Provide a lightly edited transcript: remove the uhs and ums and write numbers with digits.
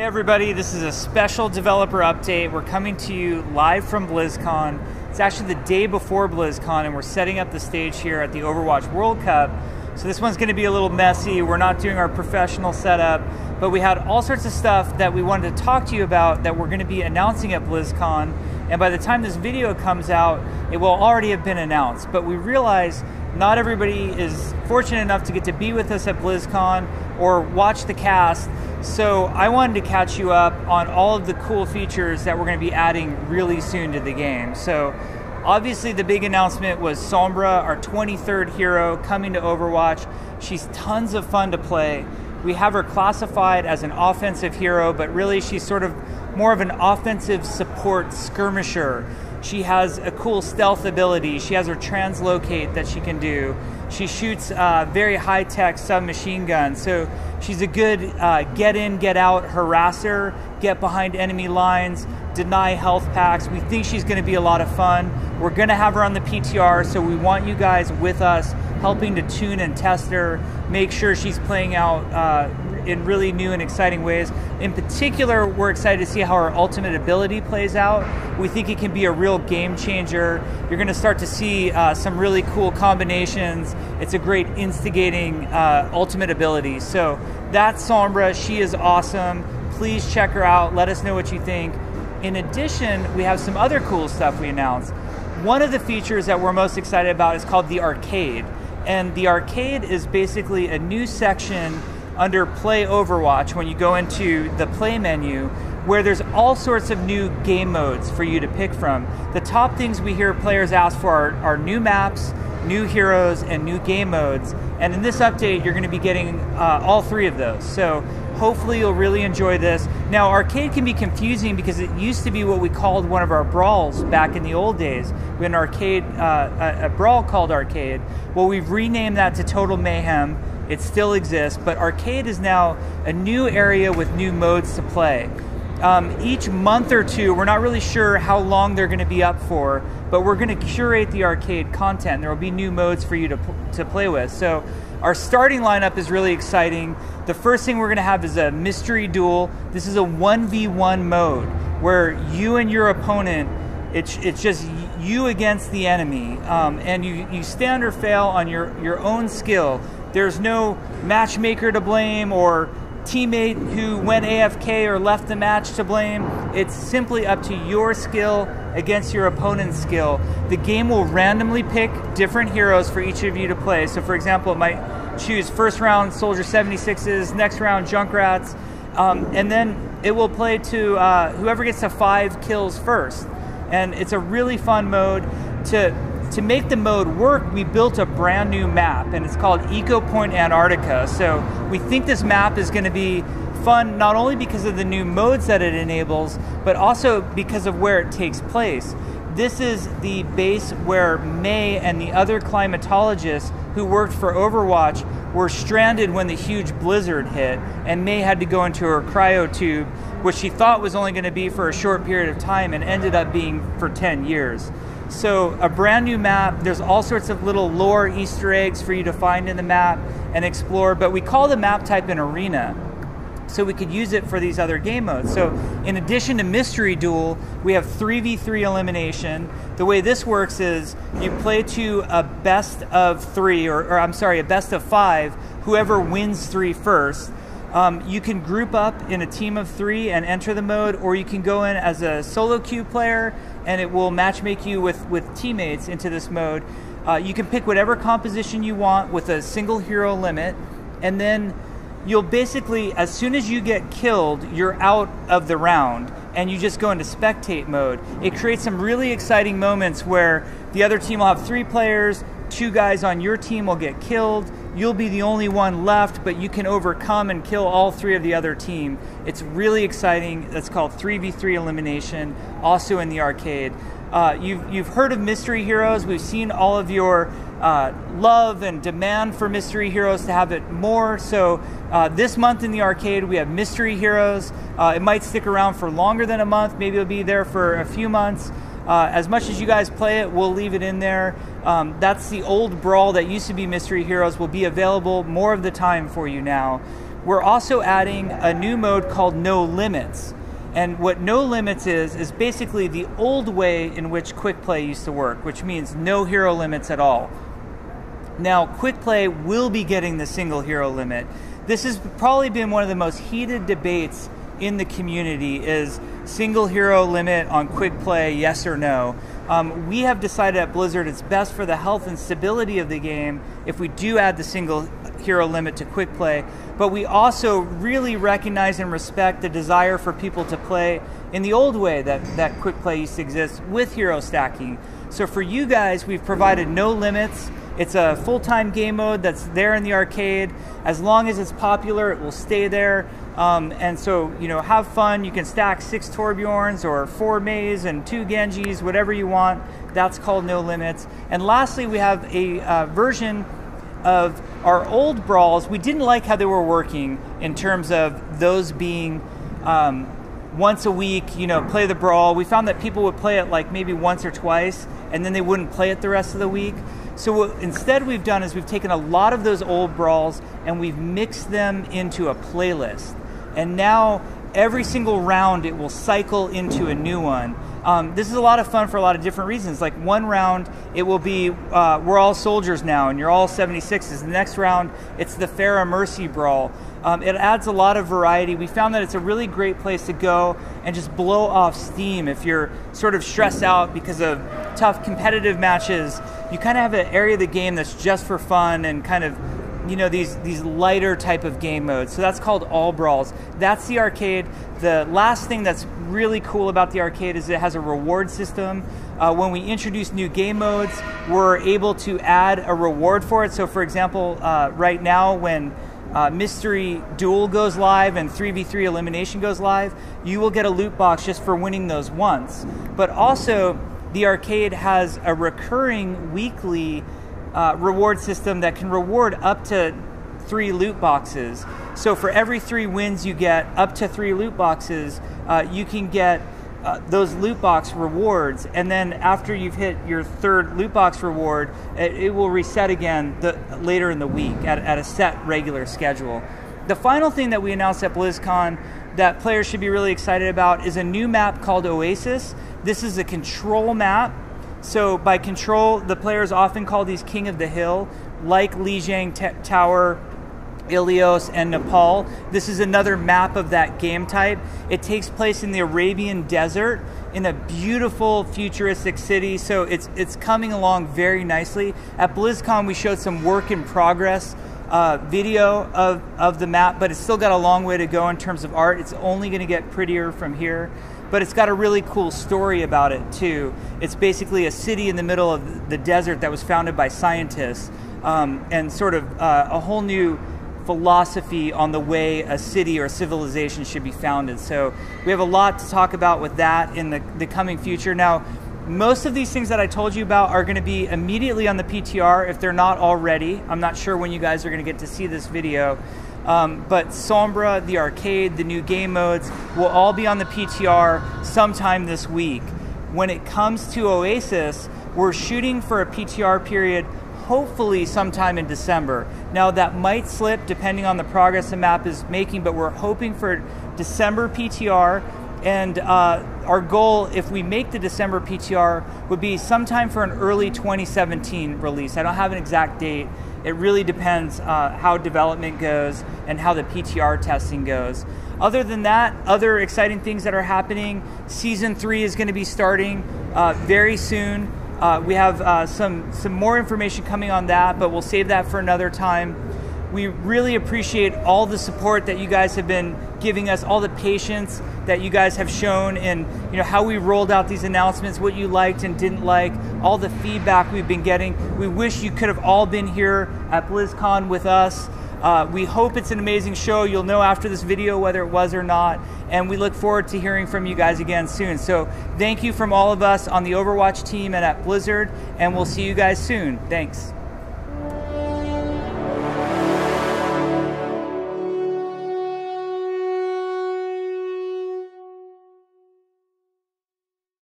Hey everybody, this is a special developer update. We're coming to you live from BlizzCon. It's actually the day before BlizzCon and we're setting up the stage here at the Overwatch World Cup. So this one's going to be a little messy. We're not doing our professional setup, but we had all sorts of stuff that we wanted to talk to you about that we're going to be announcing at BlizzCon. And by the time this video comes out, it will already have been announced. But we realize not everybody is fortunate enough to get to be with us at BlizzCon or watch the cast. So I wanted to catch you up on all of the cool features that we're going to be adding really soon to the game. So obviously the big announcement was Sombra, our 23rd hero, coming to Overwatch. She's tons of fun to play. We have her classified as an offensive hero, but really she's sort of more of an offensive support skirmisher. She has a cool stealth ability. She has her translocate that she can do. She shoots very high-tech submachine guns. So she's a good get in, get out harasser, get behind enemy lines, deny health packs. We think she's going to be a lot of fun. We're going to have her on the PTR, so we want you guys with us helping to tune and test her, make sure she's playing out in really new and exciting ways. In particular, we're excited to see how her ultimate ability plays out. We think it can be a real game changer. You're going to start to see some really cool combinations. It's a great instigating ultimate ability. So that's Sombra. She is awesome. Please check her out. Let us know what you think. In addition, we have some other cool stuff we announced. One of the features that we're most excited about is called the Arcade. And the Arcade is basically a new section under Play Overwatch when you go into the Play menu, where there's all sorts of new game modes for you to pick from. The top things we hear players ask for are new maps, new heroes, and new game modes. And in this update, you're going to be getting all three of those. So hopefully you'll really enjoy this. Now, Arcade can be confusing because it used to be what we called one of our brawls back in the old days. We had an arcade, a brawl called Arcade. Well, we've renamed that to Total Mayhem. It still exists, but Arcade is now a new area with new modes to play. Each month or two, we're not really sure how long they're going to be up for, but we're going to curate the Arcade content. There will be new modes for you to play with. So our starting lineup is really exciting. The first thing we're going to have is a mystery duel. This is a 1v1 mode where you and your opponent, it's just you against the enemy, and you stand or fail on your own skill. There's no matchmaker to blame or teammate who went AFK or left the match to blame. It's simply up to your skill against your opponent's skill. The game will randomly pick different heroes for each of you to play. So for example, it might choose first round Soldier 76s, next round Junkrats, and then it will play to whoever gets to 5 kills first. And it's a really fun mode. To make the mode work, we built a brand new map, and it's called Ecopoint Antarctica. So we think this map is going to be fun not only because of the new modes that it enables, but also because of where it takes place. This is the base where May and the other climatologists who worked for Overwatch were stranded when the huge blizzard hit, and May had to go into her cryo tube, which she thought was only going to be for a short period of time and ended up being for 10 years. So a brand new map. There's all sorts of little lore Easter eggs for you to find in the map and explore, but we call the map type an arena, so we could use it for these other game modes. So in addition to Mystery Duel, we have 3v3 Elimination. The way this works is you play to a best of 3, or I'm sorry, a best of 5, whoever wins 3 first. You can group up in a team of 3 and enter the mode, or you can go in as a solo queue player and it will matchmake you with teammates into this mode. You can pick whatever composition you want with a single hero limit, and then you'll basically, as soon as you get killed, you're out of the round and you just go into spectate mode. It creates some really exciting moments where the other team will have 3 players, 2 guys on your team will get killed, you'll be the only one left, but you can overcome and kill all 3 of the other team. It's really exciting. That's called 3v3 Elimination, also in the Arcade. You've heard of mystery heroes. We've seen all of your love and demand for mystery heroes to have it more. So this month in the Arcade, we have mystery heroes. It might stick around for longer than a month. Maybe it'll be there for a few months. As much as you guys play it, we'll leave it in there. That's the old Brawl that used to be Mystery Heroes will be available more of the time for you now. we're also adding a new mode called No Limits. And what No Limits is basically the old way in which quick play used to work, which means no hero limits at all. Now, quick play will be getting the single hero limit. This has probably been one of the most heated debates in the community, is single hero limit on quick play, yes or no. We have decided at Blizzard it's best for the health and stability of the game if we do add the single hero limit to quick play, but we also really recognize and respect the desire for people to play in the old way that quick play used to exist with hero stacking. So for you guys, we've provided No Limits. It's a full-time game mode that's there in the arcade. As long as it's popular, it will stay there. And so, you know, have fun. You can stack 6 Torbjorns or 4 Mays and 2 Genjis, whatever you want. That's called No Limits. And lastly, we have a version of our old brawls. We didn't like how they were working in terms of those being once a week, you know, play the brawl. We found that people would play it like maybe once or twice, and then they wouldn't play it the rest of the week. So what instead we've done is we've taken a lot of those old brawls and we've mixed them into a playlist. And now every single round it will cycle into a new one. This is a lot of fun for a lot of different reasons. Like one round, it will be, we're all soldiers now and you're all 76s. The next round, it's the Farah Mercy Brawl. It adds a lot of variety. We found that it's a really great place to go and just blow off steam if you're sort of stressed out because of tough competitive matches. You kind of have an area of the game that's just for fun and kind of, you know, these lighter type of game modes. So that's called All Brawls. That's the arcade. The last thing that's really cool about the arcade is it has a reward system. When we introduce new game modes, we're able to add a reward for it. So for example, right now when Mystery Duel goes live and 3v3 Elimination goes live, you will get a loot box just for winning those once. But also, the arcade has a recurring weekly reward system that can reward up to 3 loot boxes. So for every 3 wins you get up to 3 loot boxes, you can get those loot box rewards, and then after you've hit your 3rd loot box reward, it will reset again later in the week at a set regular schedule. The final thing that we announced at BlizzCon that players should be really excited about is a new map called Oasis. This is a control map. So by control, the players often call these King of the Hill, like Lijiang Tower, Ilios, and Nepal. This is another map of that game type. It takes place in the Arabian Desert in a beautiful futuristic city, so it's coming along very nicely. At BlizzCon, we showed some work in progress video of the map, but it's still got a long way to go in terms of art. It's only going to get prettier from here, but it's got a really cool story about it too. It's basically a city in the middle of the desert that was founded by scientists, and sort of a whole new philosophy on the way a city or a civilization should be founded. So we have a lot to talk about with that in the coming future. Now, most of these things that I told you about are going to be immediately on the PTR if they're not already. I'm not sure when you guys are going to get to see this video. But Sombra, the arcade, the new game modes will all be on the PTR sometime this week. When it comes to Oasis, we're shooting for a PTR period hopefully sometime in December. Now that might slip depending on the progress the map is making, but we're hoping for December PTR. And our goal, if we make the December PTR, would be sometime for an early 2017 release. I don't have an exact date. It really depends how development goes and how the PTR testing goes. Other than that, other exciting things that are happening, Season 3 is going to be starting very soon. We have some more information coming on that, but we'll save that for another time. We really appreciate all the support that you guys have been giving us, all the patience that you guys have shown in, you know, how we rolled out these announcements, what you liked and didn't like, all the feedback we've been getting. We wish you could have all been here at BlizzCon with us. We hope it's an amazing show. You'll know after this video whether it was or not, and we look forward to hearing from you guys again soon. So thank you from all of us on the Overwatch team and at Blizzard, and we'll see you guys soon. Thanks.